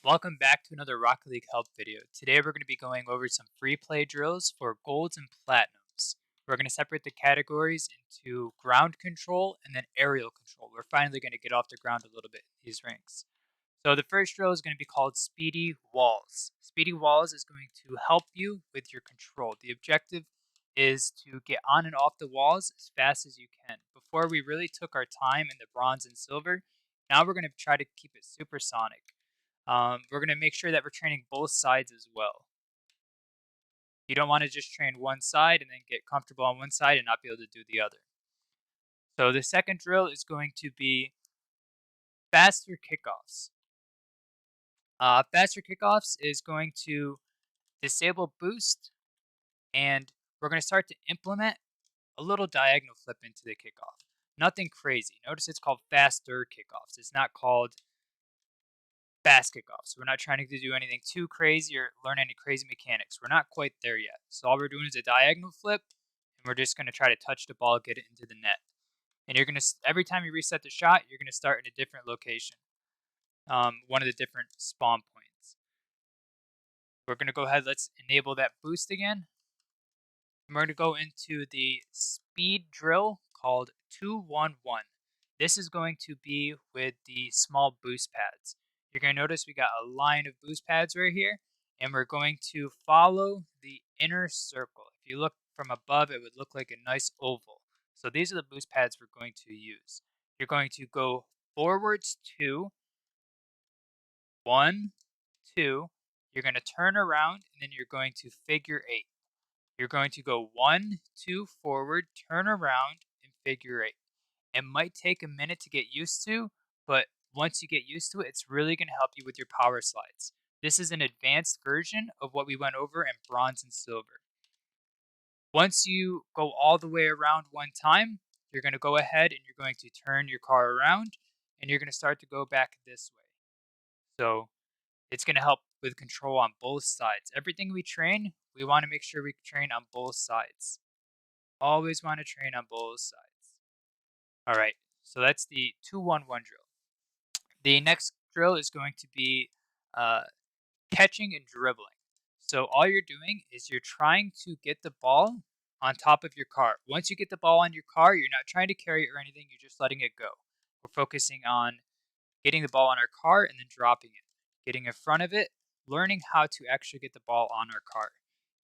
Welcome back to another Rocket League help video. Today we're going to be going over some free play drills for golds and platinums. We're going to separate the categories into ground control and then aerial control. We're finally going to get off the ground a little bit in these ranks. So the first drill is going to be called Speedy Walls. Speedy Walls is going to help you with your control. The objective is to get on and off the walls as fast as you can. Before we really took our time in the bronze and silver, now we're going to try to keep it supersonic. We're going to make sure that we're training both sides as well. You don't want to just train one side and then get comfortable on one side and not be able to do the other. So the second drill is going to be faster kickoffs. Faster kickoffs is going to disable boost, and we're going to start to implement a little diagonal flip into the kickoff. Nothing crazy. Notice it's called faster kickoffs. It's not called fast kickoffs. We're not trying to do anything too crazy or learn any crazy mechanics. We're not quite there yet. So all we're doing is a diagonal flip, and we're just going to try to touch the ball, get it into the net. And you're going to, every time you reset the shot, you're going to start in a different location, one of the different spawn points. We're going to go ahead, let's enable that boost again. And we're going to go into the speed drill called 2-1-1. This is going to be with the small boost pads. You're going to notice we got a line of boost pads right here, and we're going to follow the inner circle. If you look from above, it would look like a nice oval. So these are the boost pads we're going to use. You're going to go forwards 2, 1, 2. You're going to turn around, and then you're going to figure 8. You're going to go 1, 2 forward, turn around, and figure 8. It might take a minute to get used to, but once you get used to it, it's really going to help you with your power slides. This is an advanced version of what we went over in bronze and silver. Once you go all the way around one time, you're going to go ahead and you're going to turn your car around, and you're going to start to go back this way. So it's going to help with control on both sides. Everything we train, we want to make sure we train on both sides. Always want to train on both sides. All right, so that's the 2-1-1 drill. The next drill is going to be catching and dribbling. So all you're doing is you're trying to get the ball on top of your car. Once you get the ball on your car, you're not trying to carry it or anything, you're just letting it go. We're focusing on getting the ball on our car and then dropping it, getting in front of it, learning how to actually get the ball on our car.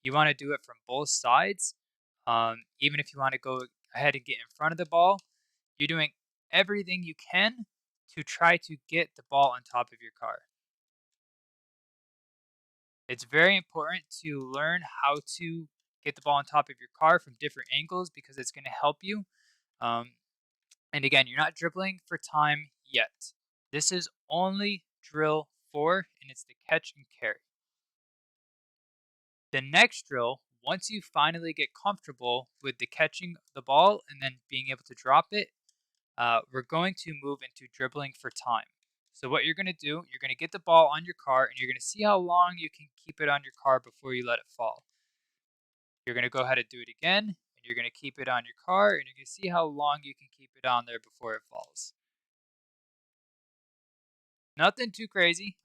You want to do it from both sides. Even if you want to go ahead and get in front of the ball, you're doing everything you can to try to get the ball on top of your car. It's very important to learn how to get the ball on top of your car from different angles because it's going to help you. And again, you're not dribbling for time yet. This is only drill 4, and it's the catch and carry. The next drill, once you finally get comfortable with the catching the ball and then being able to drop it, we're going to move into dribbling for time. So what you're going to do, you're going to get the ball on your car, and you're going to see how long you can keep it on your car before you let it fall. You're going to go ahead and do it again, and you're going to keep it on your car, and you're going to see how long you can keep it on there before it falls. Nothing too crazy.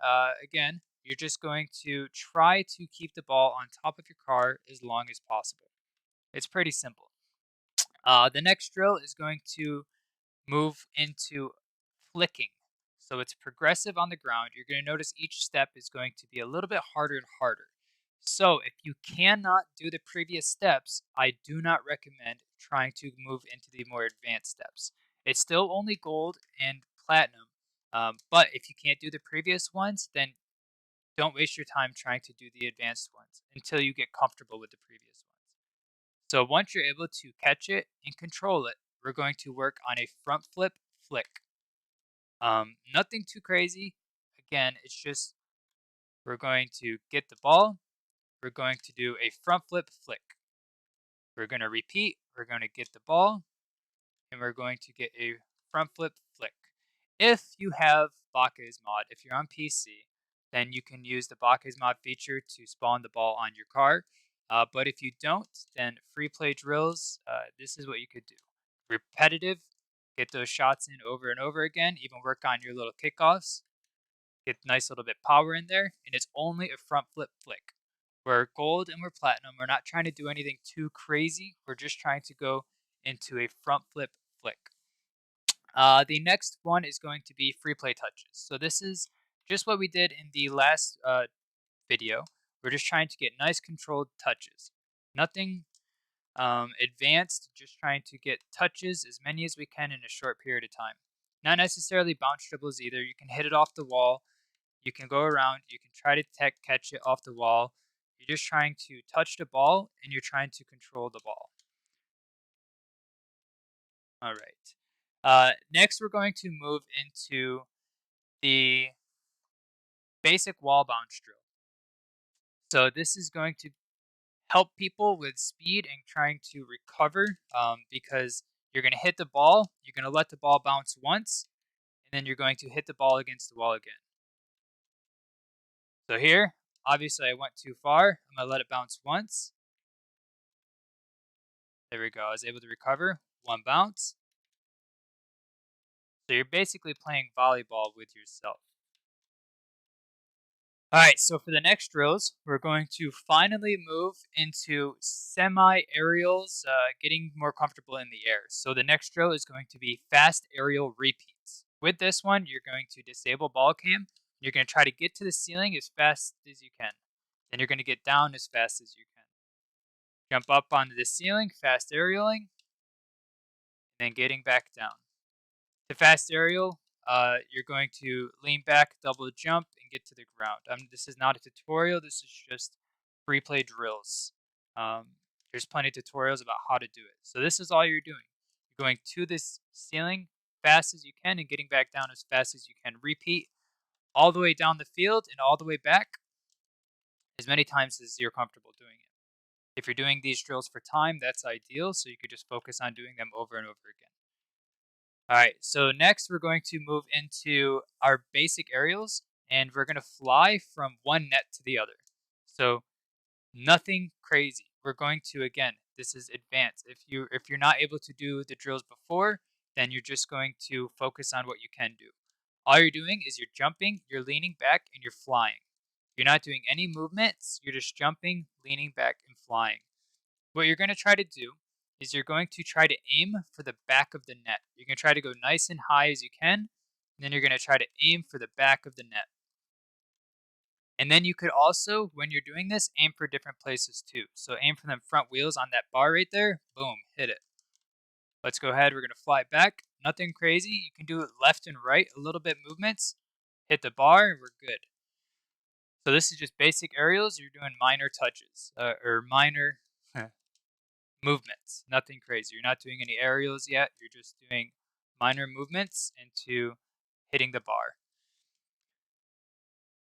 Again, you're just going to try to keep the ball on top of your car as long as possible. It's pretty simple. The next drill is going to move into flicking. So it's progressive on the ground. You're going to notice each step is going to be a little bit harder and harder. So if you cannot do the previous steps, I do not recommend trying to move into the more advanced steps. It's still only gold and platinum, but if you can't do the previous ones, then don't waste your time trying to do the advanced ones until you get comfortable with the previous ones. So once you're able to catch it and control it, we're going to work on a front flip flick. Nothing too crazy. Again, it's just we're going to get the ball. We're going to do a front flip flick. We're going to repeat. We're going to get the ball, and we're going to get a front flip flick. If you have Bake's mod, if you're on PC, then you can use the Bake's mod feature to spawn the ball on your car. But if you don't, then free play drills, this is what you could do. Repetitive, get those shots in over and over again, even work on your little kickoffs. Get a nice little bit power in there, and it's only a front flip flick. We're gold and we're platinum. We're not trying to do anything too crazy. We're just trying to go into a front flip flick. The next one is going to be free play touches. So this is just what we did in the last video. We're just trying to get nice controlled touches. Nothing advanced, just trying to get touches, as many as we can in a short period of time. Not necessarily bounce dribbles either. You can hit it off the wall. You can go around. You can try to catch it off the wall. You're just trying to touch the ball, and you're trying to control the ball. All right. Next, we're going to move into the basic wall bounce drill. So this is going to help people with speed and trying to recover because you're going to hit the ball, you're going to let the ball bounce once, and then you're going to hit the ball against the wall again. So here, obviously I went too far. I'm going to let it bounce once. There we go. I was able to recover. One bounce. So you're basically playing volleyball with yourself. Alright, so for the next drills, we're going to finally move into semi-aerials, getting more comfortable in the air. So the next drill is going to be fast aerial repeats. With this one, you're going to disable ball cam. You're going to try to get to the ceiling as fast as you can. Then you're going to get down as fast as you can. Jump up onto the ceiling, fast aerialing, and then getting back down. To fast aerial, you're going to lean back, double jump, and get to the ground. This is not a tutorial. This is just free play drills. There's plenty of tutorials about how to do it. So this is all you're doing. You're going to this ceiling fast as you can and getting back down as fast as you can. Repeat all the way down the field and all the way back as many times as you're comfortable doing it. If you're doing these drills for time, that's ideal, so you could just focus on doing them over and over again. Alright, so next we're going to move into our basic aerials, and we're going to fly from one net to the other. So nothing crazy. We're going to, again, this is advanced. If you're not able to do the drills before, then you're just going to focus on what you can do. All you're doing is you're jumping, you're leaning back, and you're flying. You're not doing any movements. You're just jumping, leaning back, and flying. What you're going to try to do is you're going to try to aim for the back of the net. You're going to try to go nice and high as you can, and then you're going to try to aim for the back of the net. And then you could also, when you're doing this, aim for different places too. So aim for them front wheels on that bar right there. Boom, hit it. Let's go ahead. We're going to fly back. Nothing crazy. You can do it left and right, a little bit movements. Hit the bar, and we're good. So this is just basic aerials. You're doing minor touches, or minor movements. Nothing crazy. You're not doing any aerials yet. You're just doing minor movements into hitting the bar.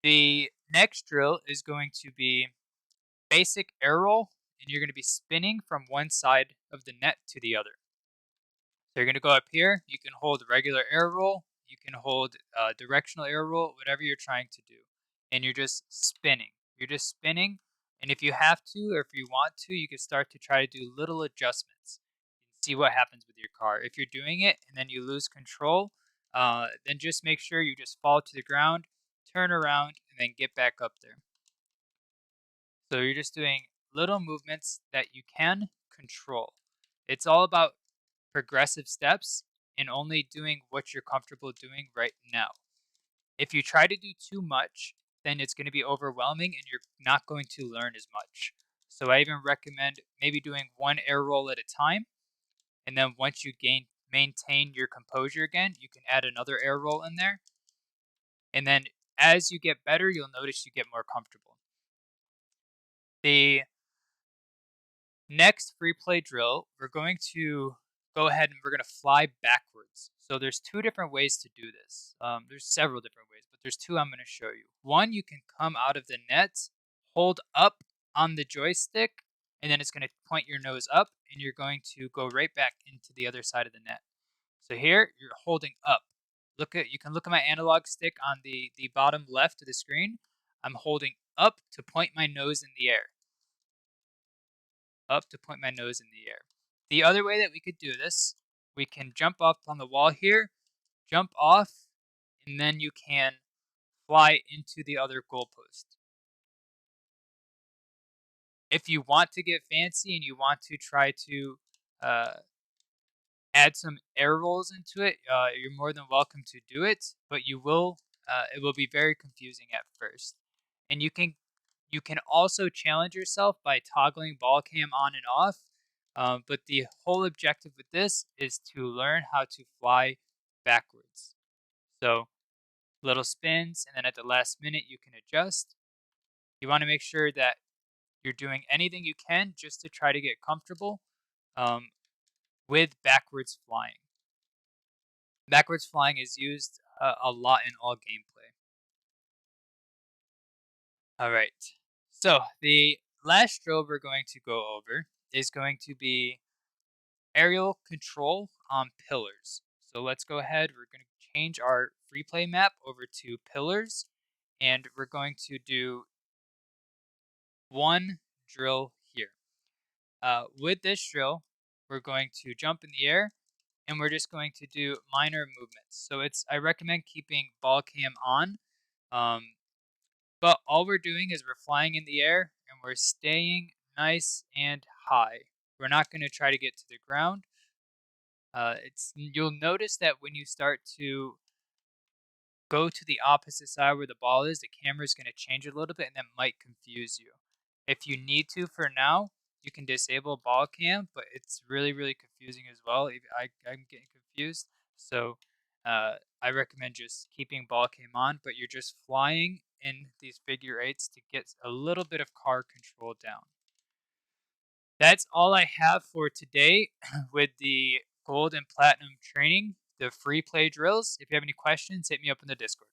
The next drill is going to be basic air roll, and you're going to be spinning from one side of the net to the other. So you're going to go up here. You can hold regular air roll. You can hold directional air roll, whatever you're trying to do. And you're just spinning. You're just spinning. And if you have to, or if you want to, you can start to try to do little adjustments and see what happens with your car. If you're doing it and then you lose control, then just make sure you just fall to the ground, turn around, and then get back up there. So you're just doing little movements that you can control. It's all about progressive steps and only doing what you're comfortable doing right now. If you try to do too much, then it's going to be overwhelming and you're not going to learn as much. So I even recommend maybe doing one air roll at a time. And then once you maintain your composure again, you can add another air roll in there. And then as you get better, you'll notice you get more comfortable. The next free play drill, we're going to go ahead and we're going to fly backwards. So there's two different ways to do this. There's several different ways, but there's two I'm going to show you. One, you can come out of the net, hold up on the joystick, and then it's going to point your nose up, and you're going to go right back into the other side of the net. So here, you're holding up. You can look at my analog stick on the bottom left of the screen. I'm holding up to point my nose in the air. Up to point my nose in the air. The other way that we could do this, we can jump up on the wall here, jump off, and then you can fly into the other goalpost. If you want to get fancy and you want to try to uh, add some air rolls into it, you're more than welcome to do it. But it will be very confusing at first. And you can also challenge yourself by toggling ball cam on and off. But the whole objective with this is to learn how to fly backwards. So little spins, and then at the last minute you can adjust. You want to make sure that you're doing anything you can just to try to get comfortable um, with backwards flying. Backwards flying is used a lot in all gameplay. All right. So the last drill we're going to go over is going to be aerial control on pillars. So let's go ahead. We're going to change our free play map over to pillars, and we're going to do one drill here. With this drill, we're going to jump in the air, and we're just going to do minor movements. So I recommend keeping ball cam on, um, but all we're doing is we're flying in the air and we're staying nice and high. We're not going to try to get to the ground. You'll notice that when you start to go to the opposite side where the ball is, the camera is going to change a little bit, and that might confuse you. If you need to for now, you can disable ball cam, but it's really, really confusing as well. I'm getting confused. So I recommend just keeping ball cam on, but you're just flying in these figure eights to get a little bit of car control down. That's all I have for today with the gold and platinum training, the free play drills. If you have any questions, hit me up in the Discord.